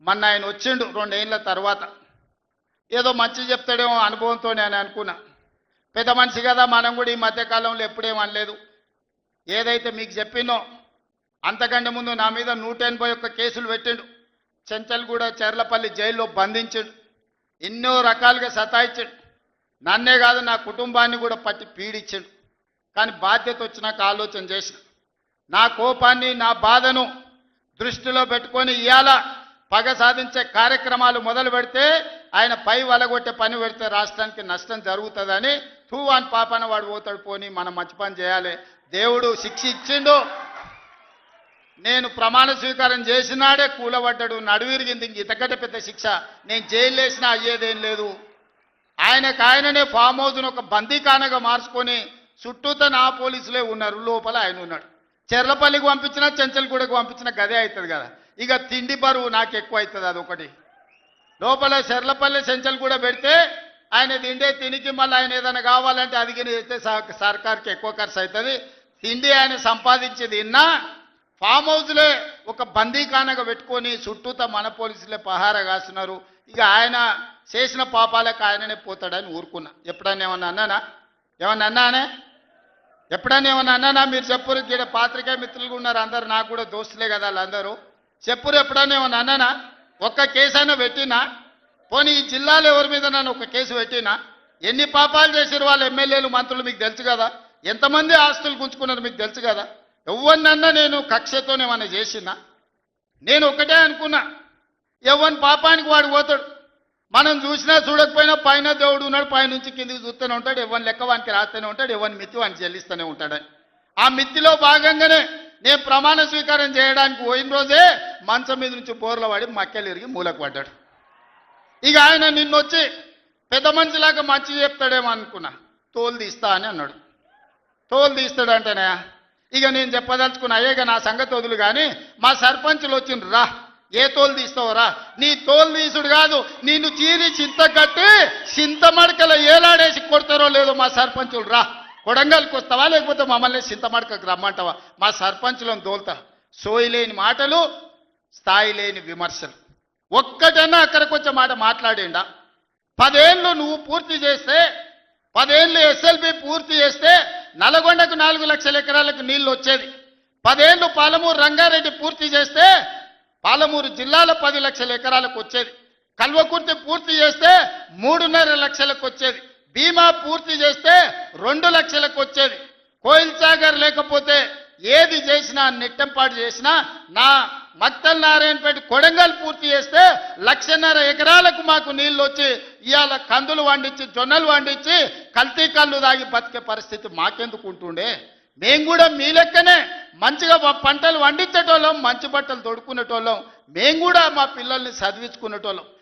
మొన్న ఆయన వచ్చిండు 2 ఏళ్ల తర్వాత. ఏదో మంచి చెప్తాడేమో అనుభవంతో నేను అనుకున్నా. పెద్ద మనిషి కదా, మనం కూడా ఈ మధ్యకాలంలో ఎప్పుడేం అనలేదు. ఏదైతే మీకు చెప్పినో అంతకంటే ముందు నా మీద 181 కేసులు పెట్టిండు. చెంచల్గూడ చెర్లపల్లి జైల్లో బంధించాడు. ఎన్నో రకాలుగా సతాయించాడు. నన్నే కాదు నా కుటుంబాన్ని కూడా పట్టి పీడించాడు. కానీ బాధ్యత వచ్చినాక ఆలోచన చేసిన, నా కోపాన్ని నా బాధను దృష్టిలో పెట్టుకొని ఇవాళ పగ సాధించే కార్యక్రమాలు మొదలు పెడితే ఆయన పై వలగొట్టే పని పెడితే రాష్ట్రానికి నష్టం జరుగుతుందని తూవాన్ పాపన వాడు పోతాడు, పోని మనం మంచి పని చేయాలి. దేవుడు శిక్ష ఇచ్చిండు. నేను ప్రమాణ స్వీకారం చేసినాడే కూలబడ్డాడు, నడువిరిగింది. ఇంతకంటే పెద్ద శిక్ష నేను జైలు వేసినా అయ్యేదేం లేదు. ఆయననే ఫామ్ హౌస్ను ఒక బందీఖానగా మార్చుకొని చుట్టూతో నా పోలీసులే ఉన్నారు, లోపల ఆయన ఉన్నాడు. చెర్లపల్లికి పంపించినా చెంచల్గూడకు పంపించినా గదే అవుతుంది కదా. ఇక తిండి బరువు నాకు ఎక్కువ అవుతుంది. అదొకటి. లోపల చెర్లపల్లి చెంచల్గూడ పెడితే ఆయన తిండే తినికి మళ్ళీ ఆయన ఏదైనా కావాలంటే అది అయితే సర్కార్కి ఎక్కువ ఖర్చు అవుతుంది. తిండి ఆయన సంపాదించి తిన్నా ఫామ్ హౌస్లే ఒక బందీఖానగా పెట్టుకొని చుట్టూతో మన పోలీసులే పహారా కాస్తున్నారు. ఇక ఆయన చేసిన పాపాలకు ఆయననే పోతాడని ఊరుకున్నా. ఎప్పుడైనా ఏమన్నా అన్నానా? ఎప్పుడైనా ఏమన్నా అన్నానా? మీరు చెప్పురు. ఇక్కడ పాత్రికేయ మిత్రులు ఉన్నారు అందరు, నాకు కూడా దోస్తులే కదా వాళ్ళందరూ. చెప్పురు, ఎప్పుడైనా ఏమన్నా అన్నానా? ఒక్క కేసు అయినా పెట్టినా? పోనీ ఈ జిల్లాలో ఎవరి మీద నన్ను ఒక కేసు పెట్టినా? ఎన్ని పాపాలు చేశారు వాళ్ళ ఎమ్మెల్యేలు మంత్రులు మీకు తెలుసు కదా. ఎంతమంది ఆస్తులు గుంజుకున్నారు మీకు తెలుసు కదా. ఎవరినన్నా నేను కక్షతోనేమన్నా చేసినా? నేను ఒకటే అనుకున్నా, ఎవరి పాపానికి వాడు పోతాడు. మనం చూసినా చూడకపోయినా పైన దేవుడు ఉన్నాడు, పైనుంచి కిందికి చూస్తూనే ఉంటాడు. ఎవరిని లెక్క వానికి రాస్తూనే ఉంటాడు, ఎవరిని మిత్తి వానికి చెల్లిస్తూనే ఉంటాడని. ఆ మిత్తిలో భాగంగానే నేను ప్రమాణ స్వీకారం చేయడానికి పోయిన రోజే మంచం మీద నుంచి బోర్ల పడి మక్కెలు ఇరిగి మూలకు పడ్డాడు. ఇక ఆయన నిన్నొచ్చి పెద్ద మనిషిలాగా మంచి చెప్తాడేమో అనుకున్నా. తోలు తీస్తా అని అన్నాడు. తోలు తీస్తాడంటేనే ఇక నేను చెప్పదలుచుకున్నా, అయ్యేగా నా సంగతి వదులు కానీ మా సర్పంచులు వచ్చిండ్రు, రా ఏ తోలు తీస్తావురా? నీ తోలు తీసుడు కాదు, నిన్ను చీరి చింత కట్టి చింతమడకల ఏలాడేసి కొడతారో లేదో మా సర్పంచులు, రా కొడంగల్కి వస్తావా లేకపోతే మమ్మల్ని చింతమడకకు రమ్మంటావా? మా సర్పంచులను తోలుతా. సోయి లేని మాటలు, స్థాయి లేని విమర్శలు. ఒక్కటన్నా అక్కడికి వచ్చే మాట మాట్లాడిండా? 10 ఏళ్ళు నువ్వు పూర్తి చేస్తే, 10 ఏళ్ళు ఎస్ఎల్బి పూర్తి చేస్తే నల్గొండకు 4 లక్షల ఎకరాలకు నీళ్లు వచ్చేది. 10 ఏళ్ళు పాలమూరు రంగారెడ్డి పూర్తి చేస్తే పాలమూరు జిల్లాలో 10 లక్షల ఎకరాలకు వచ్చేది. కల్వకుర్తి పూర్తి చేస్తే 3.5 లక్షలకు వచ్చేది. భీమా పూర్తి చేస్తే 2 లక్షలకు వచ్చేది. కోయిల్ సాగర్ లేకపోతే ఏది చేసినా, నెట్టంపాటు చేసినా, నా మక్తల్ నారాయణపేట కొడంగల్ పూర్తి చేస్తే 1.5 ఎకరాలకు మాకు నీళ్ళు వచ్చి ఇవాళ కందులు వండించి జొన్నలు వండించి కల్తీ కళ్ళు తాగి బతికే పరిస్థితి మాకెందుకు ఉంటుండే? మేము కూడా మీ లెక్కనే మంచిగా పంటలు వండించేటోళ్ళం, మంచి బట్టలు తొడుక్కునేటోళ్ళం, మేము కూడా మా పిల్లల్ని చదివించుకునేటోళ్ళం.